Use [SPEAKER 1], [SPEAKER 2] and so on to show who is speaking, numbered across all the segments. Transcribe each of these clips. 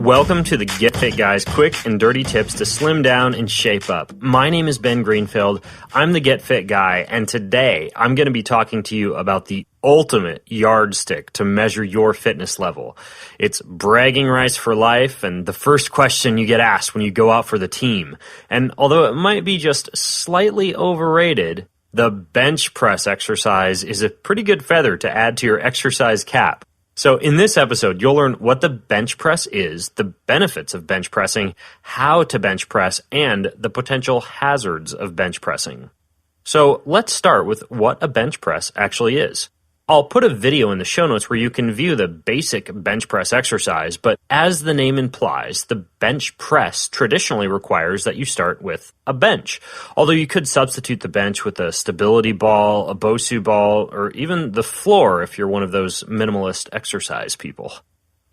[SPEAKER 1] Welcome to the Get Fit Guys quick and dirty tips to slim down and shape up. My name is Ben Greenfield. I'm the Get Fit Guy, and today I'm going to be talking to you about the ultimate yardstick to measure your fitness level. It's bragging rights for life and the first question you get asked when you go out for the team. And although it might be just slightly overrated, the bench press exercise is a pretty good feather to add to your exercise cap. So in this episode, you'll learn what the bench press is, the benefits of bench pressing, how to bench press, and the potential hazards of bench pressing. So let's start with what a bench press actually is. I'll put a video in the show notes where you can view the basic bench press exercise, but as the name implies, the bench press traditionally requires that you start with a bench. Although you could substitute the bench with a stability ball, a Bosu ball, or even the floor if you're one of those minimalist exercise people.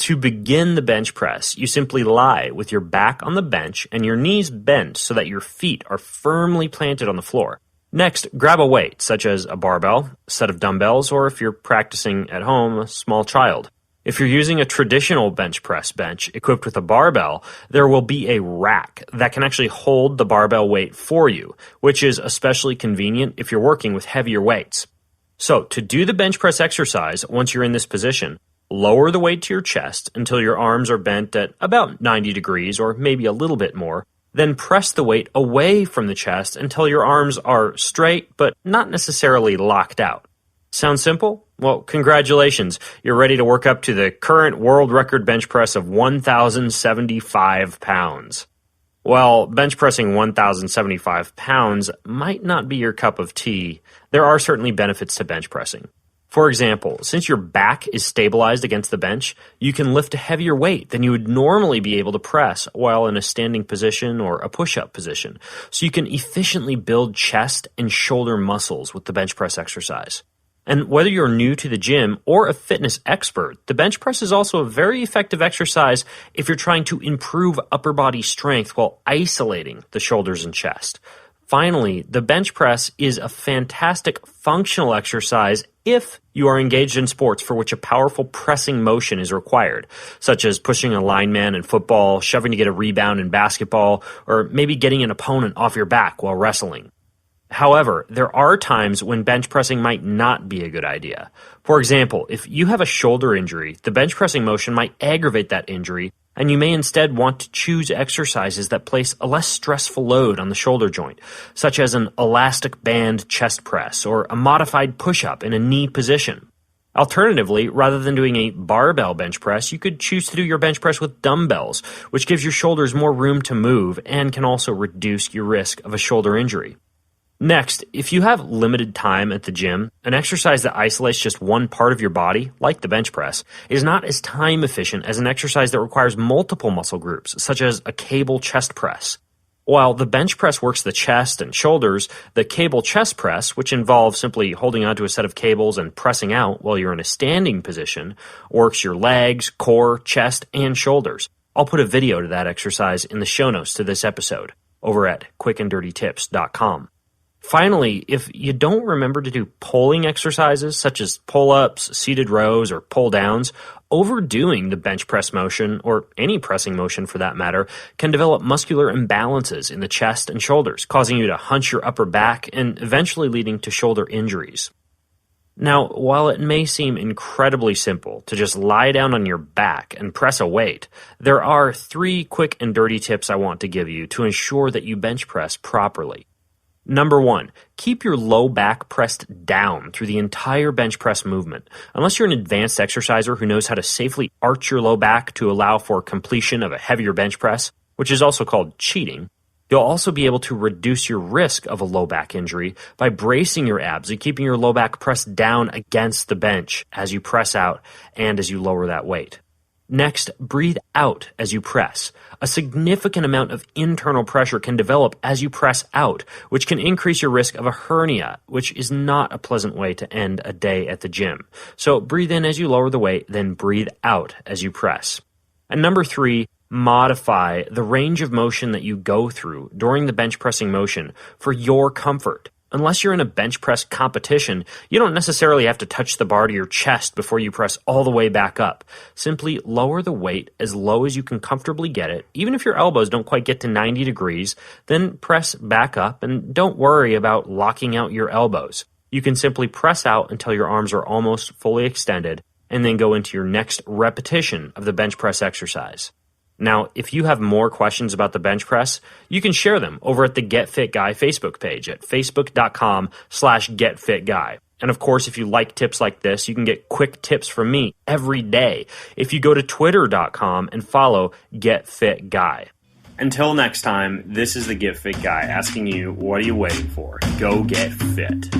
[SPEAKER 1] To begin the bench press, you simply lie with your back on the bench and your knees bent so that your feet are firmly planted on the floor. Next, grab a weight, such as a barbell, a set of dumbbells, or if you're practicing at home, a small child. If you're using a traditional bench press bench equipped with a barbell, there will be a rack that can actually hold the barbell weight for you, which is especially convenient if you're working with heavier weights. So, to do the bench press exercise, once you're in this position, lower the weight to your chest until your arms are bent at about 90 degrees or maybe a little bit more. Then press the weight away from the chest until your arms are straight but not necessarily locked out. Sound simple? Well, congratulations. You're ready to work up to the current world record bench press of 1,075 pounds. Well, bench pressing 1,075 pounds might not be your cup of tea. There are certainly benefits to bench pressing. For example, since your back is stabilized against the bench, you can lift a heavier weight than you would normally be able to press while in a standing position or a push-up position. So you can efficiently build chest and shoulder muscles with the bench press exercise. And whether you're new to the gym or a fitness expert, the bench press is also a very effective exercise if you're trying to improve upper body strength while isolating the shoulders and chest. Finally, the bench press is a fantastic functional exercise if you are engaged in sports for which a powerful pressing motion is required, such as pushing a lineman in football, shoving to get a rebound in basketball, or maybe getting an opponent off your back while wrestling. However, there are times when bench pressing might not be a good idea. For example, if you have a shoulder injury, the bench pressing motion might aggravate that injury, and you may instead want to choose exercises that place a less stressful load on the shoulder joint, such as an elastic band chest press or a modified push-up in a knee position. Alternatively, rather than doing a barbell bench press, you could choose to do your bench press with dumbbells, which gives your shoulders more room to move and can also reduce your risk of a shoulder injury. Next, if you have limited time at the gym, an exercise that isolates just one part of your body, like the bench press, is not as time efficient as an exercise that requires multiple muscle groups, such as a cable chest press. While the bench press works the chest and shoulders, the cable chest press, which involves simply holding onto a set of cables and pressing out while you're in a standing position, works your legs, core, chest, and shoulders. I'll put a video to that exercise in the show notes to this episode over at quickanddirtytips.com. Finally, if you don't remember to do pulling exercises such as pull-ups, seated rows, or pull-downs, overdoing the bench press motion, or any pressing motion for that matter, can develop muscular imbalances in the chest and shoulders, causing you to hunch your upper back and eventually leading to shoulder injuries. Now, while it may seem incredibly simple to just lie down on your back and press a weight, there are 3 quick and dirty tips I want to give you to ensure that you bench press properly. Number 1, keep your low back pressed down through the entire bench press movement. Unless you're an advanced exerciser who knows how to safely arch your low back to allow for completion of a heavier bench press, which is also called cheating, you'll also be able to reduce your risk of a low back injury by bracing your abs and keeping your low back pressed down against the bench as you press out and as you lower that weight. Next, breathe out as you press. A significant amount of internal pressure can develop as you press out, which can increase your risk of a hernia, which is not a pleasant way to end a day at the gym. So breathe in as you lower the weight, then breathe out as you press. And number 3, modify the range of motion that you go through during the bench pressing motion for your comfort. Unless you're in a bench press competition, you don't necessarily have to touch the bar to your chest before you press all the way back up. Simply lower the weight as low as you can comfortably get it. Even if your elbows don't quite get to 90 degrees, then press back up and don't worry about locking out your elbows. You can simply press out until your arms are almost fully extended and then go into your next repetition of the bench press exercise. Now, if you have more questions about the bench press, you can share them over at the Get Fit Guy Facebook page at facebook.com/getfitguy. And of course, if you like tips like this, you can get quick tips from me every day if you go to twitter.com and follow Get Fit Guy. Until next time, this is the Get Fit Guy asking you, what are you waiting for? Go get fit.